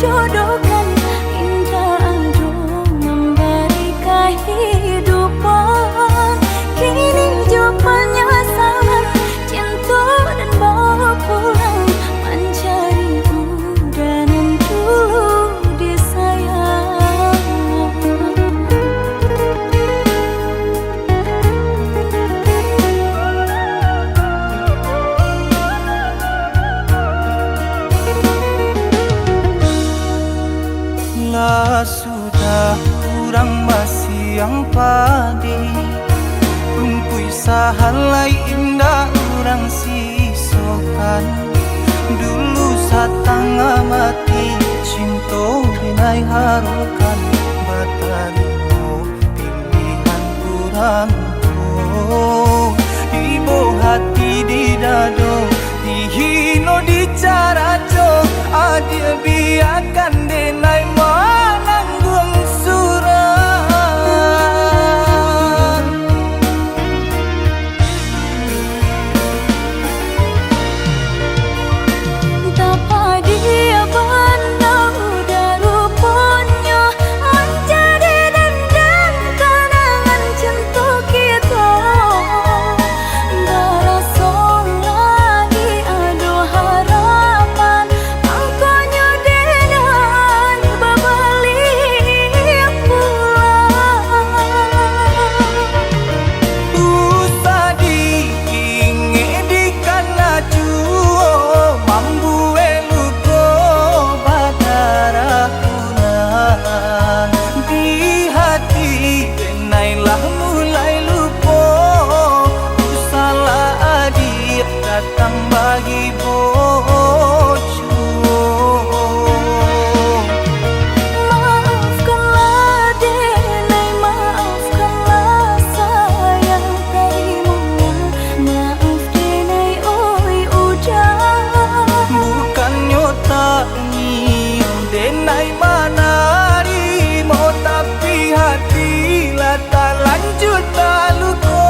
jodohkan, indah aduh memberi kehidupan. Kini jauh penyesalan, cinta dan bawa pulang, mencari udan yang dulu disayang. Lah sudah kurang masih yang padi, rumpui sahalai indah orang sisokan. Dulu satanga mati cinta binai harukan, batarimo pilihan kurang tuh. Ibu hati di dado, dihino di cara jo, adia biarkan denai mananggung suran. Tapa dia pandang udah rupanya, menjadi dendam kenangan cinta kita. Berasa lagi ada harapan, angkanya dengan berbalik pulang. Usah diinge di kana juo, mambu eluko badara punan. Di hati denailah mulai lupo, usalah adik datang bagi bojo. Maafkanlah denai, maafkanlah sayang, terimolah maaf denai oi udah. Bukannya tak nyium denai manarimo, tapi hatilah tak lanjut tak luko.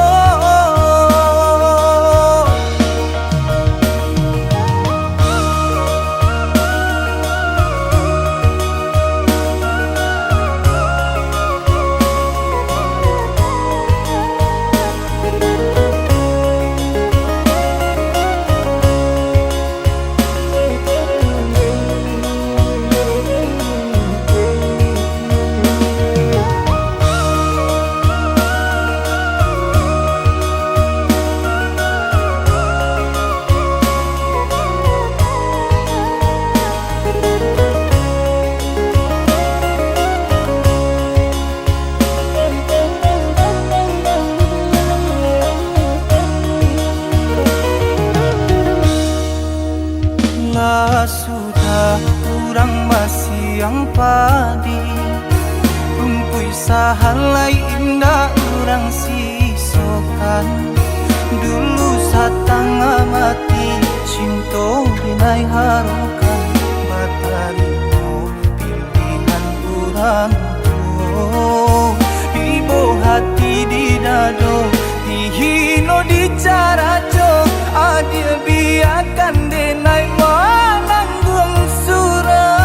Lah sudah kurang masih yang padi, rumpui sahalai indah orang sisokan. Dulu satanga mati cinta binai harukan, batarimo pilihan kurang tuh. Ibu hati di dado, dihino di cara jo, adia biarkan denai mananggung suran.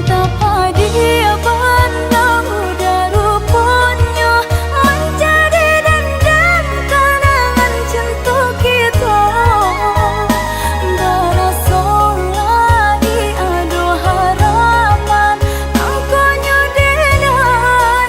Tapa dia pandang udah rupanya, menjadi dendam kenangan cinta kita. Berasa lagi ada harapan, angkanya dengan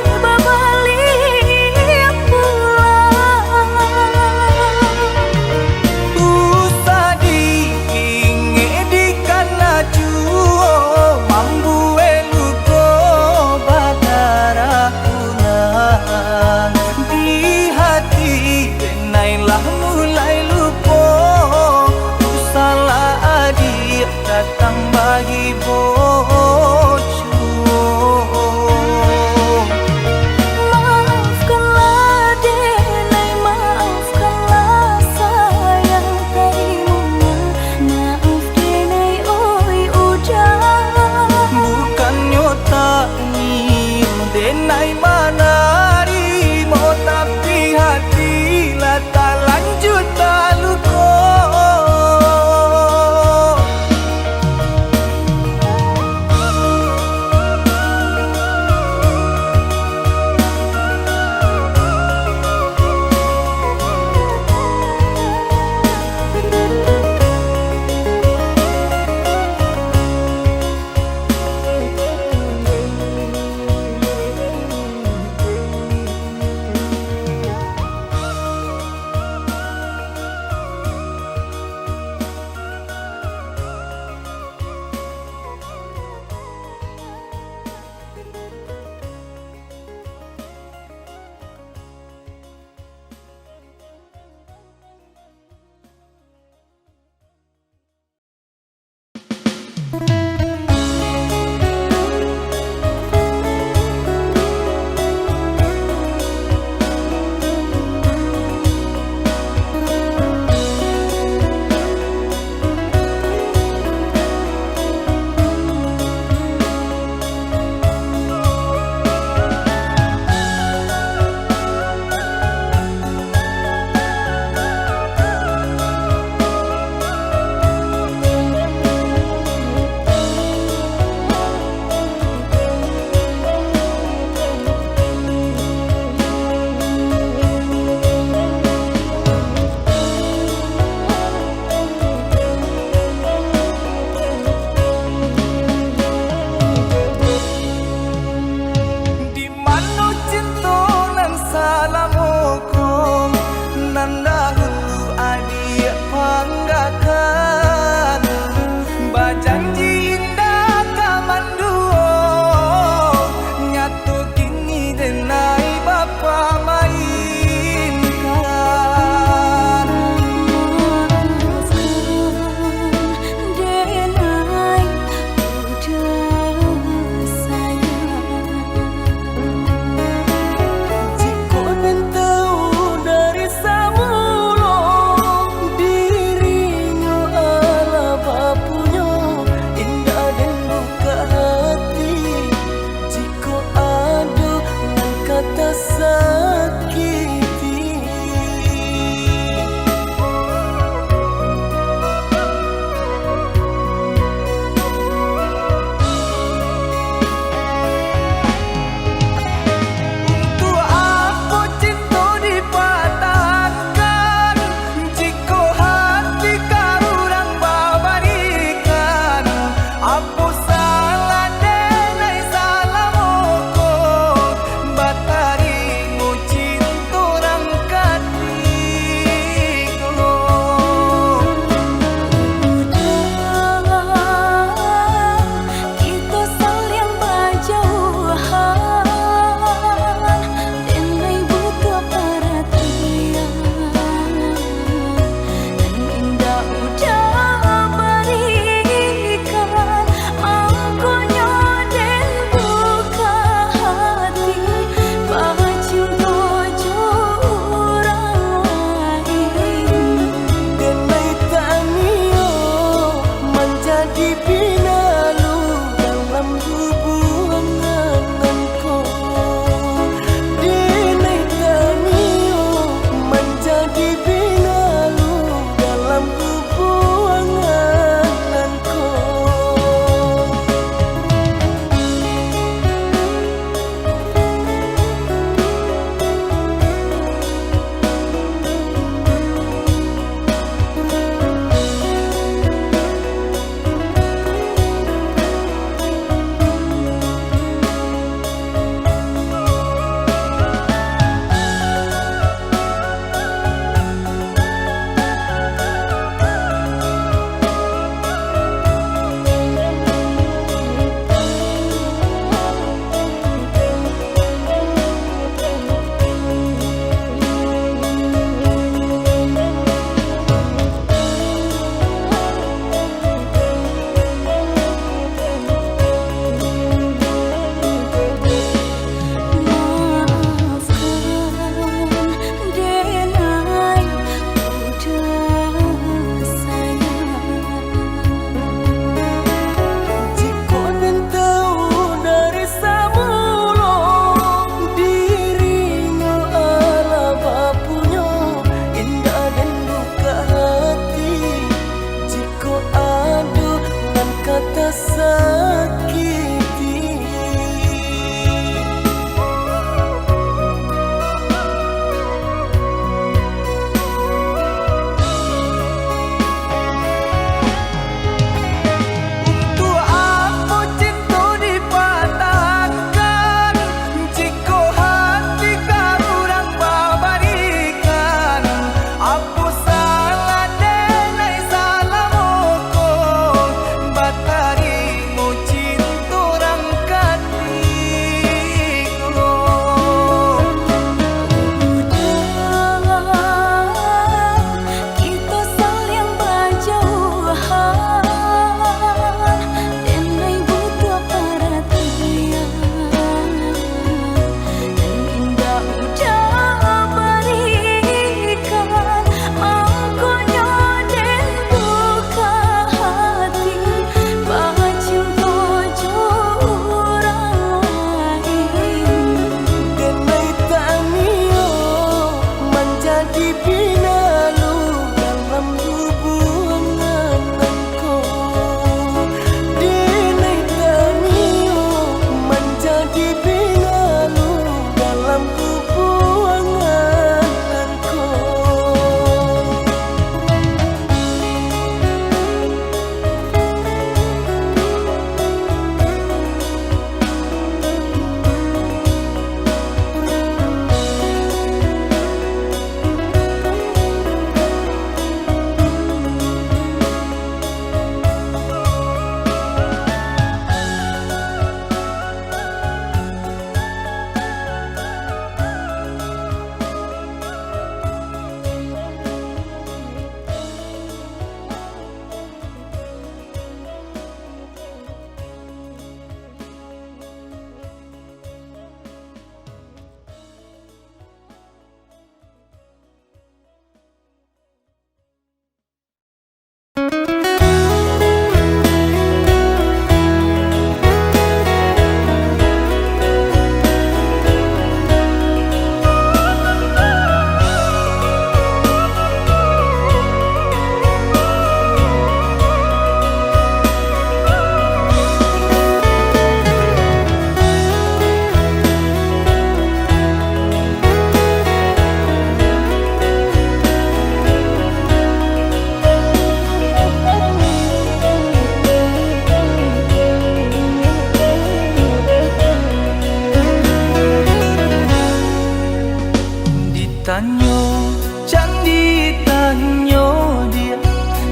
Ditanyo, candi tanyo dia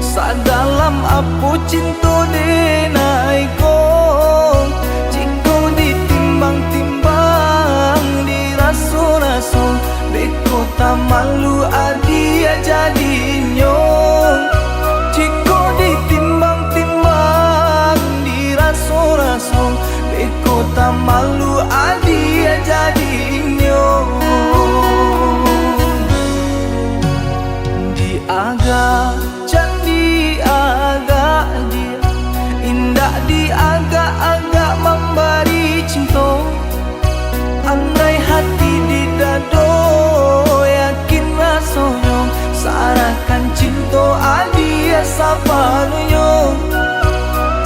sadalam apu cinta denai ko. Jika ditimbang-timbang diraso-raso, beko tak malu adia jadinyo. Jika ditimbang-timbang diraso-raso, beko tak malu adia jadinyo. Diaga candi agak dia indah, diagak-agak memberi cinta. Andai hati di dado yakin rasanya, sarakan cinta adia sapanunya.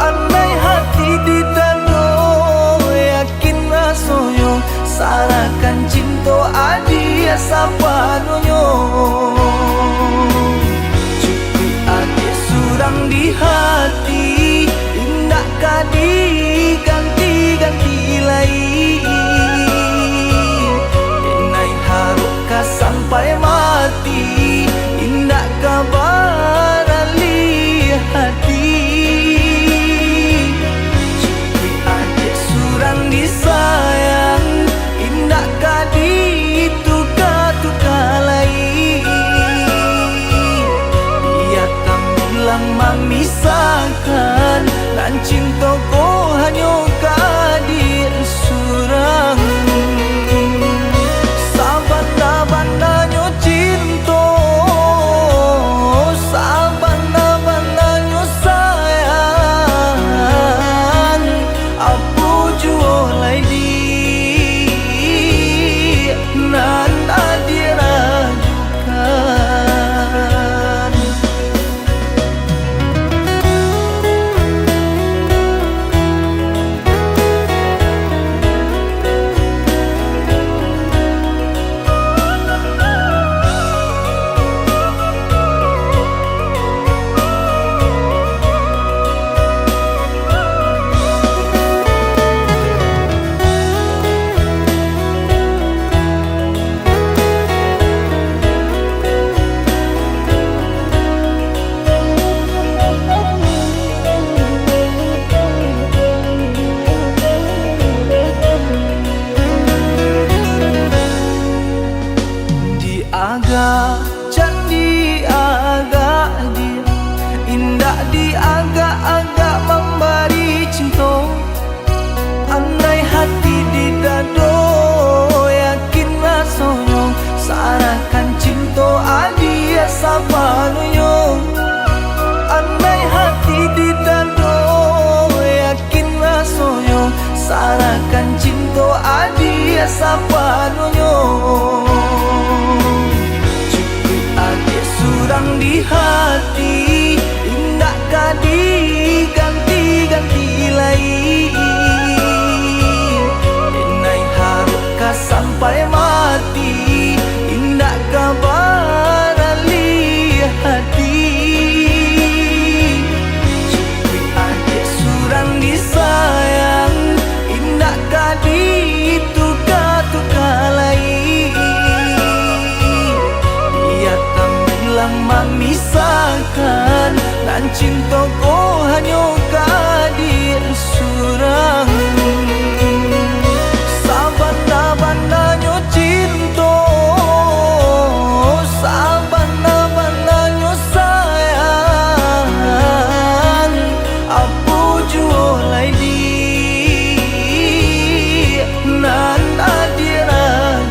Andai hati di dado yakin rasanya, sarakan cinta adia sapanunya. Surang di hati indah kadi ganti-ganti lai. Enai haruka sampai mati indah kabar ali hati. Cukui aja surang disayang indah kadi tuka-tuka lai. Memisahkan dan cintaku hanya kadir surang. Sabana-bananya cinta, sabana-bananya sayang. Apu jualai di nan adirajukan. Agak candi agak dia indah, diagak-agak memberi cinta. Andai hati di dado yakin rasanya, sarakan cinta adia sapanunya. Andai hati di dado yakin rasanya, sarakan cinta adia sapanunya. Surang di hati indah kadi ganti-ganti lai. Enai haruka sampai mati indah kabar ali hati. Cukui aja surang disayang indah kadi tuka-tuka lai. Memisahkan dan cintaku hanya kadir surang. Sabana-bananya cinta, sabana-bananya sayang. Apu jualai di nan adirajukan.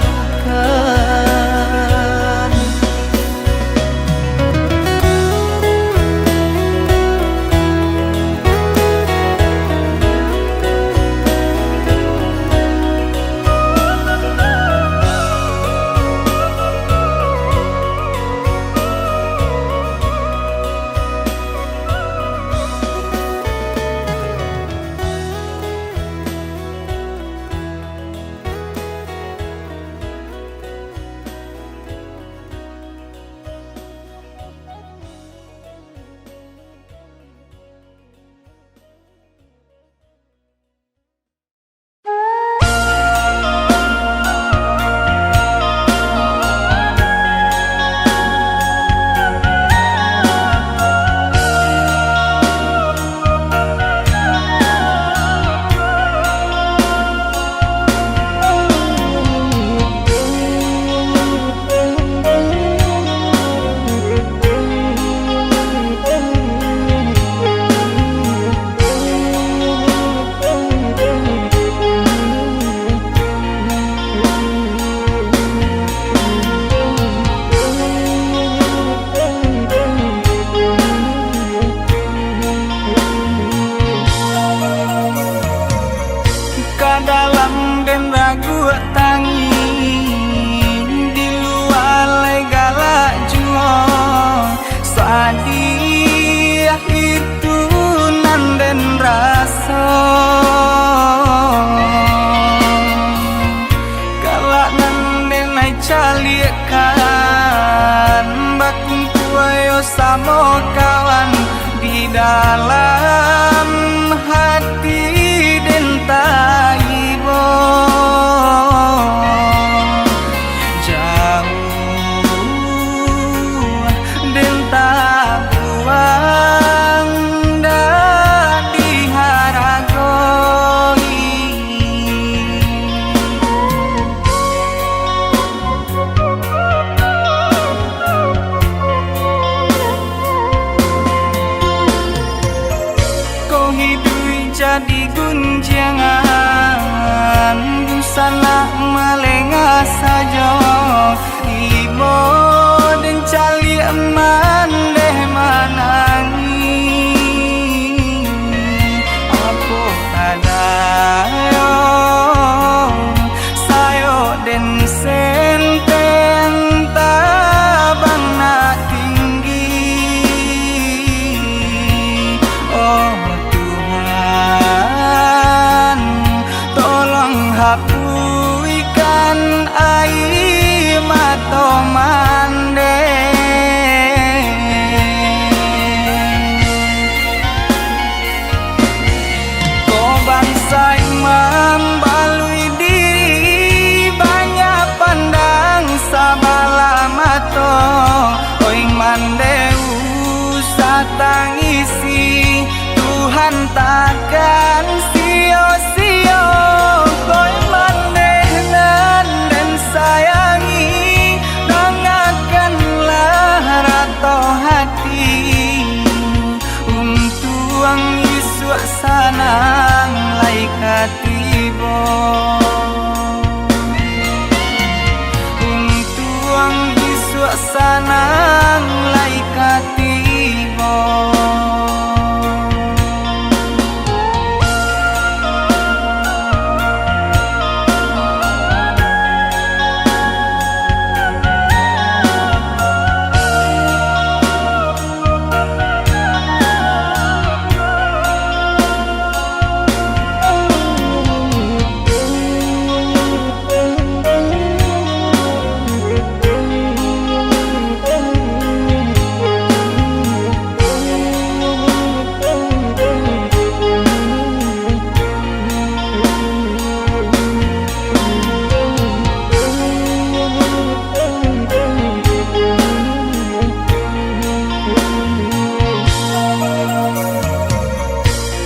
kan bakuku ayo sama kawan di dalam hati dan taibo jauh dan tak buang dah diharagoi. Kau hidup jadi gunjangan busana melengah saja ibo dan cali eman deh manangi apa kadayo sayo den senteng tabang nak tinggi oh Tuhan tolong hapuskan air mata mande kau bangsa imam balui diri banyak pandang sabala mato oi mandeu satangisi Tuhan takkan sio-sio kau mandenan dan sayangi dengarkanlah rato hati untuk Yesus sanang laikat tibo untuk Yesus sanang laikat tibo.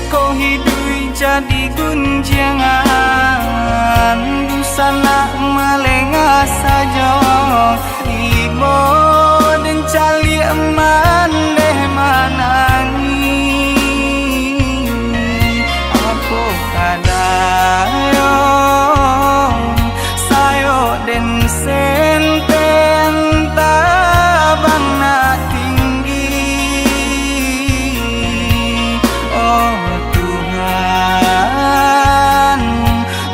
Kau hidup jadi gunjangan busana melengah saja ibo dan cali eman deh manangi apa kadayo sayo den senteng tabang nak tinggi oh Tuhan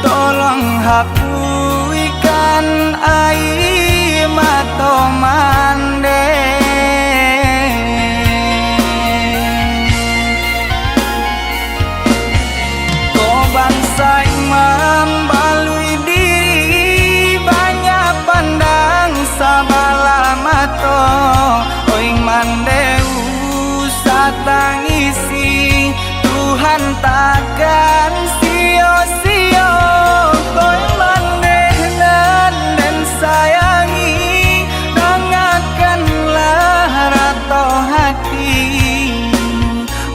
tolong hapuskan air mata mande kau bangsa imam balui diri banyak pandang sabala mato oi mandeu satangisi Tuhan takkan sio-sio kau mandenan dan sayangi dengarkanlah rato hati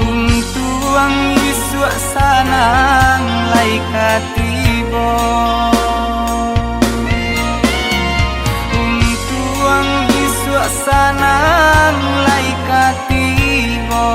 untuk Yesus sanang laikat tibo untuk Yesus sanang laikat tibo.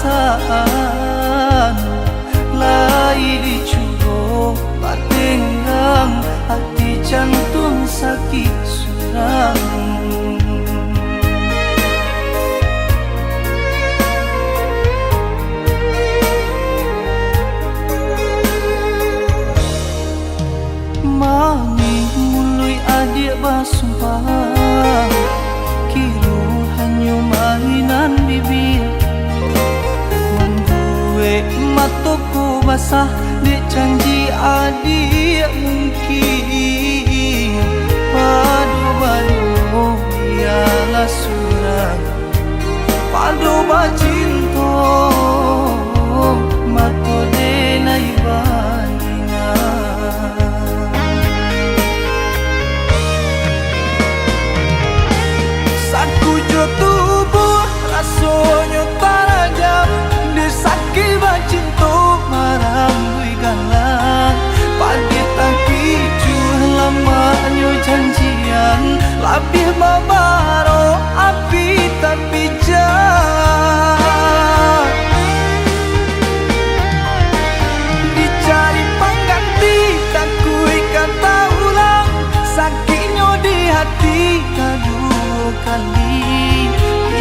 perasaan lai dicubo patenggang hati jantung sakit surang. Mami mulai adik basumpah kiro hanya mainan bibir membuat mataku basah dek janji adik mungkin padu-padu ialah surang padu bacinto matu denai tubuh rasanya tarajam disaki bacinto marang gue galang pagi taki cuh lamanya janjian lebih babaro api tapi jah dicari pengganti tak kui kata ulang sakitnya di hati kedua kali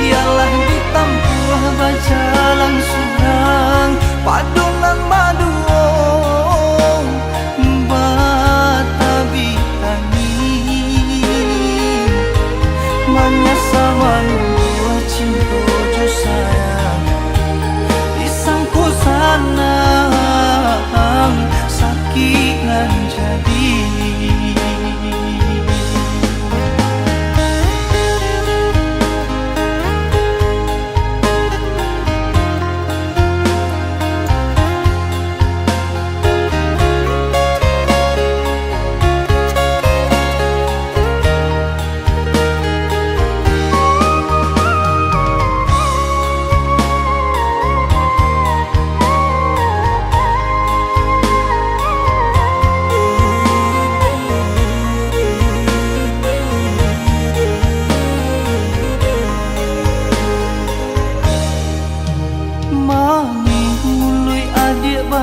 ialah ditampuh bajalang surang padunan maduong batabi tani manyasawan buah cinta jo sayang disangku sanang sakit ngan jadi.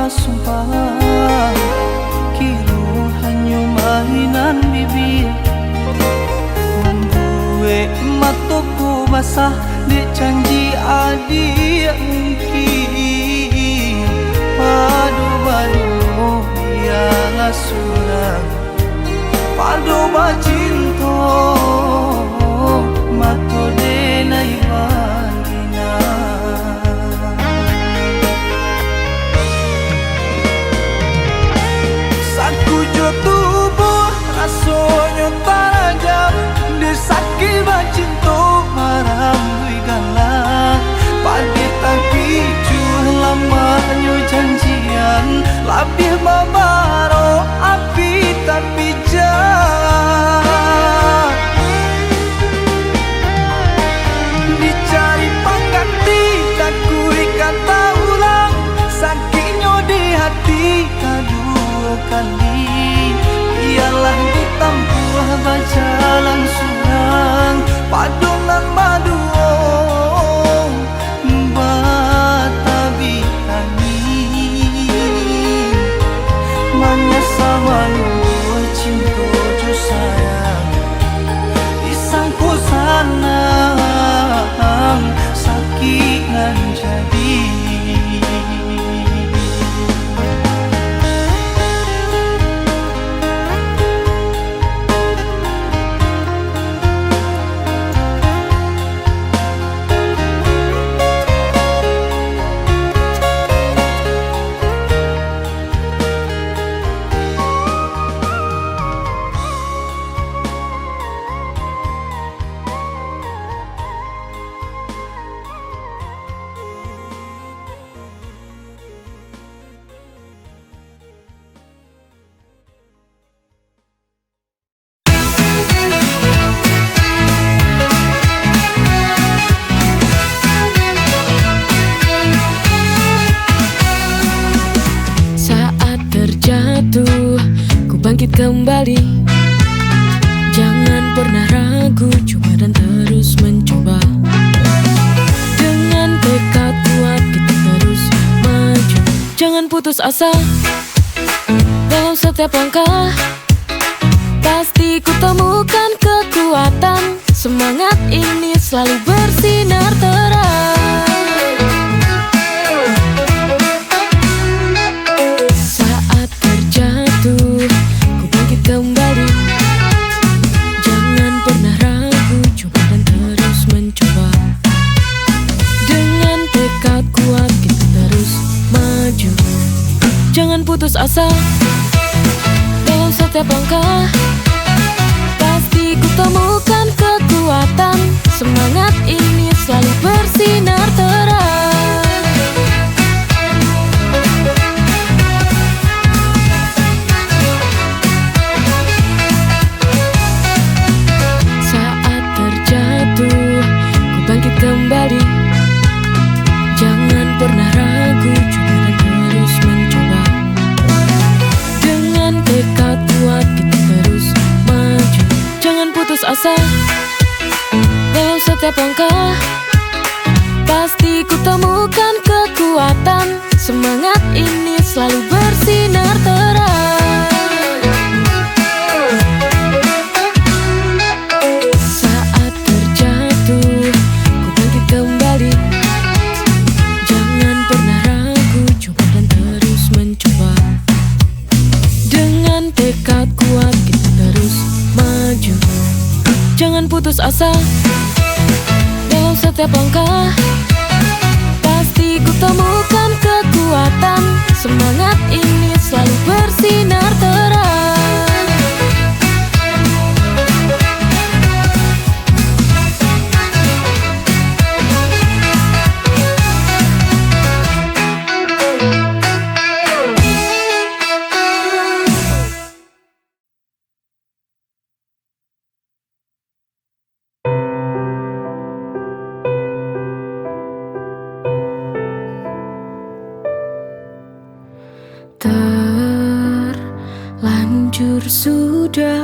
Sumpah kiro hanya mainan bibir membuat mataku basah dek janji adik mungkin padu-padu ialah surang padu bacinto matu denai tubuh rasanya tarajam disaki bacinto marang gue galang pagi taki cuh lamanya janjian lebih babaro api tapi jah dicari pengganti tak kui kata ulang sakitnya di hati kedua kali ialah ditampuh bajalang surang padunan maduong batabi tani manyasawan buah cinta jo sayang disangku sanang sakit ngan jadi. bangkit kembali. Jangan pernah ragu, coba dan terus mencoba. Dengan tekad kuat kita putus asa dalam setiap langkah. Pasti ku temukan kekuatan. Semangat ini selalu bersinar terang. Saat terjatuh, ku bangkit kembali. Jangan pernah ragu, coba dan terus mencoba. Dengan tekad kuat kita terus maju. Jangan putus asa dalam setiap langkah. Pasti ku temukan kekuatan. Semangat ini selalu bersinar terang. Saat terjatuh, ku bangkit kembali. Jangan pernah ragu, coba dan terus mencoba. Dengan tekad kuat kita terus maju. Jangan putus asa dalam setiap langkah. Pasti ku temukan kekuatan. Semangat ini selalu bersinar terang. Saat terjatuh, ku bangkit kembali. Jangan pernah ragu, coba dan terus mencoba. Dengan tekad kuat kita terus maju. Jangan putus asa dalam setiap langkah. Pasti ku temukan kekuatan. Semangat ini selalu bersinar terang. Terlanjur sudah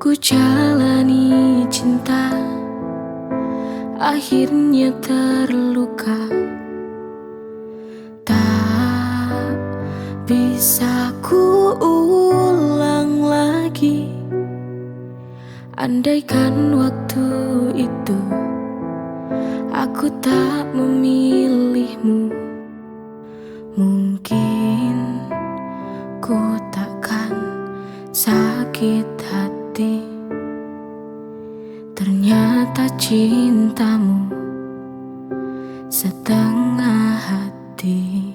ku jalani cinta, akhirnya terluka. Tak bisa ku ulang lagi. Andaikan waktu itu aku tak memilihmu, mungkin ku takkan sakit hati. Ternyata cintamu setengah hati.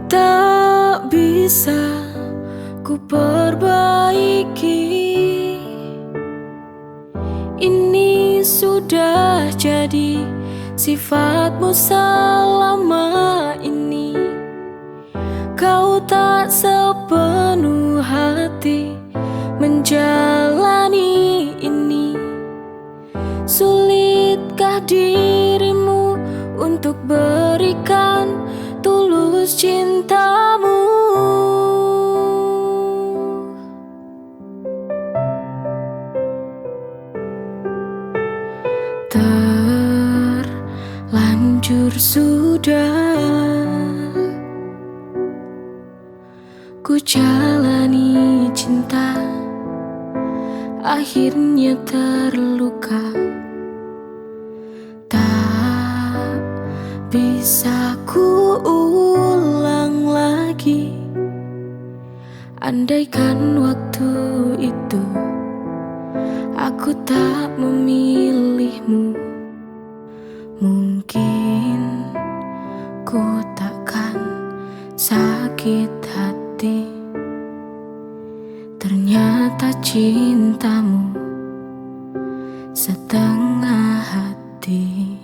Tak bisa ku perbaiki. Ini sudah jadi sifatmu selama ini. Kau tak sepenuh hati menjalani ini. Sulitkah dirimu untuk berikan tulus cintamu? Terlanjur sudah ku jalani cinta, akhirnya terluka. Tak bisa ku ulang lagi. Andaikan waktu itu aku tak memilihmu, mungkin ku takkan sakit hati. Ternyata cintamu setengah hati.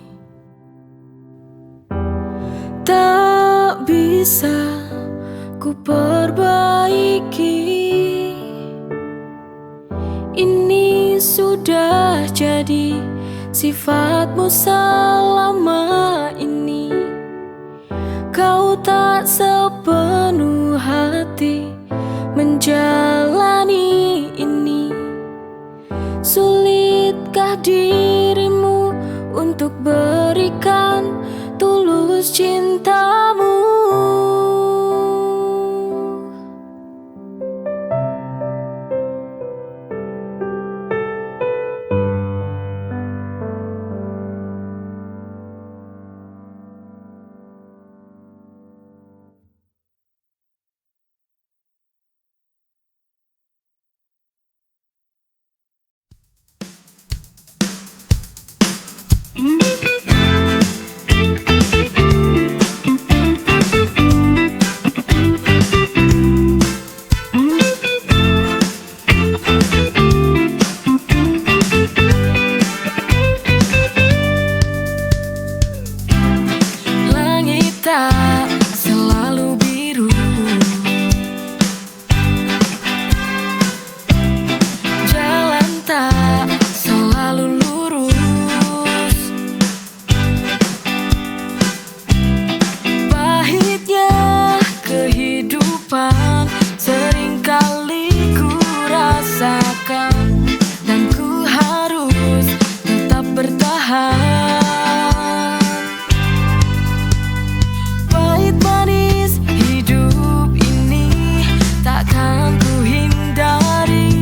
Tak bisa ku perbaiki. Ini sudah jadi sifatmu selama ini. Kau tak sepenuh hati menjalani ini. Sulitkah dirimu untuk untuk berikan tulus cintamu. Langit tak selalu biru, jalan tak selalu lurus, pahitnya kehidupan seringkali ku rasakan, dan ku harus tetap bertahan. Pahit manis hidup ini takkan ku hindari,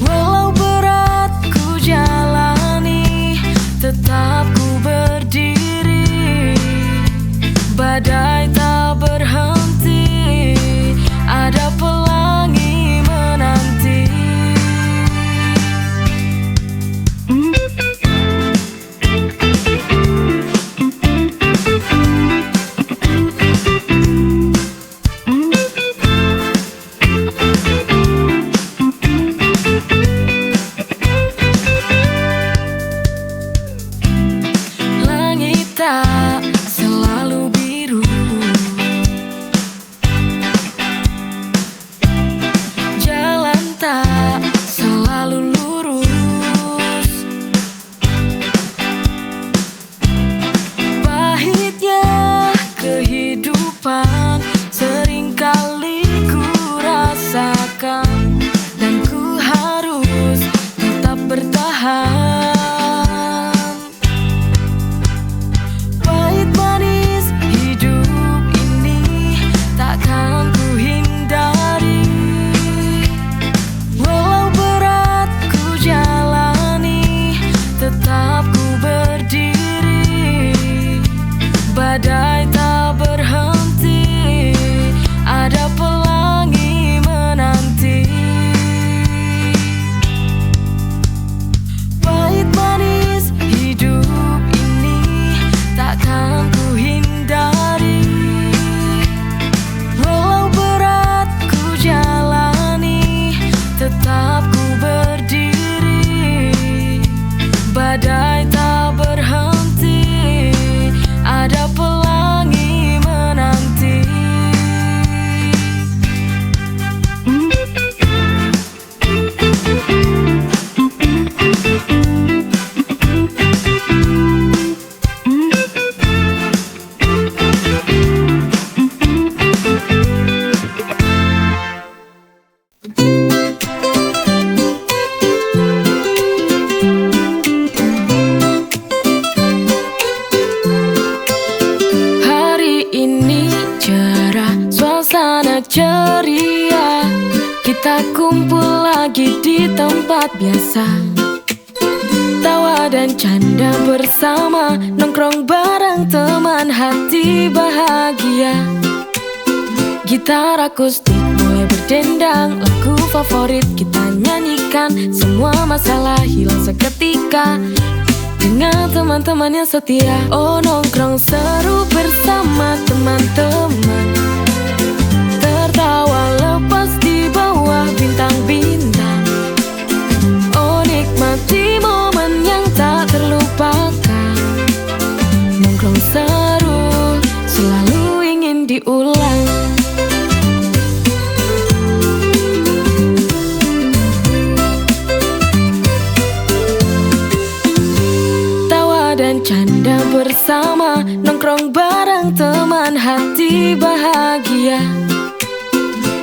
walau berat ku jalani, tetap ku berdiri. Badai tak berhenti, ada pelangi menanti. Langit tak selalu biru, jalan tak selalu lurus, pahitnya kehidupan seringkali ku rasakan, dan ku harus tetap bertahan. Pahit manis hidup ini takkan ku hindari, walau berat ku jalani, tetap ku berdiri. Badai tak berhenti, ada pelangi menanti. Pahit manis hidup ini takkan ku hindari, walau berat ku jalani, tetap ku berdiri. Badai tak berhenti, ada pelangi menanti. Hari ini cerah, suasana ceria, kita kumpul lagi di tempat biasa. Tawa dan canda bersama, nongkrong bareng teman, hati bahagia. Gitar akustik mulai berdendang, lagu favorit kita nyanyikan, semua masalah hilang seketika dengan teman-teman yang setia. Oh, nongkrong seru bersama teman-teman, tertawa lepas di bawah bintang-bintang. Oh, nikmati momen yang tak terlupakan. Nongkrong seru selalu ingin diulang. Dan canda bersama, nongkrong bareng teman, hati bahagia.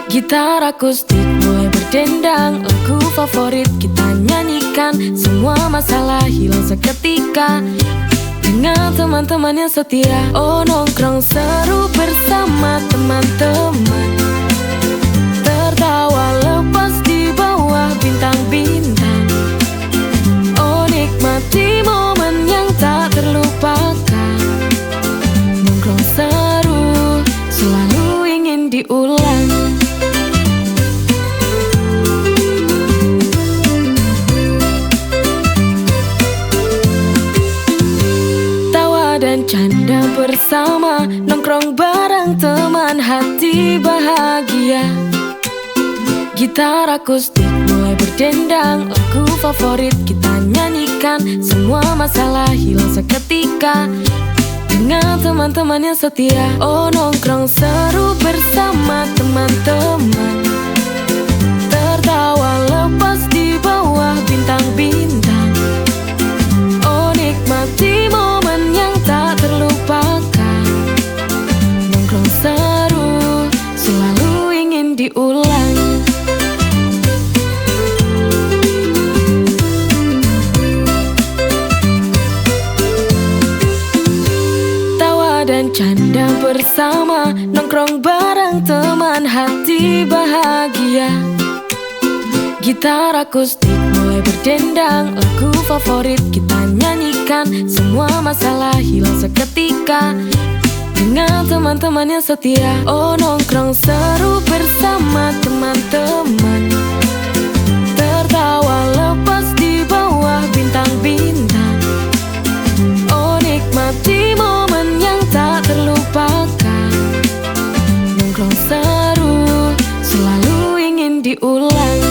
Gitar akustik mulai berdendang, lagu favorit kita nyanyikan, nyanyikan semua masalah hilang seketika dengan teman-teman yang setia. Oh, nongkrong seru bersama teman-teman, tertawa lepas di bawah bintang-bintang. Oh, nikmati momen yang tak terlupakan. Nongkrong seru selalu ingin diulang. Tawa dan canda bersama, nongkrong bareng teman, hati bahagia. Gitar akustik mulai berdendang, lagu favorit kita nyanyikan, semua masalah hilang seketika dengan teman-teman yang setia. Oh, nongkrong seru bersama teman-teman, tertawa lepas di bawah bintang-bintang. Oh, nikmati momen yang tak terlupakan. Nongkrong seru selalu ingin diulang. Dan canda bersama, nongkrong bareng teman, hati bahagia. Gitar akustik mulai berdendang, lagu favorit kita nyanyikan, semua masalah hilang seketika dengan teman-teman yang setia. Oh, nongkrong seru bersama teman-teman, tertawa lepas di bawah bintang-bintang. Oh, nikmati momen yang tak terlupakan. Nongkrong seru selalu ingin diulang.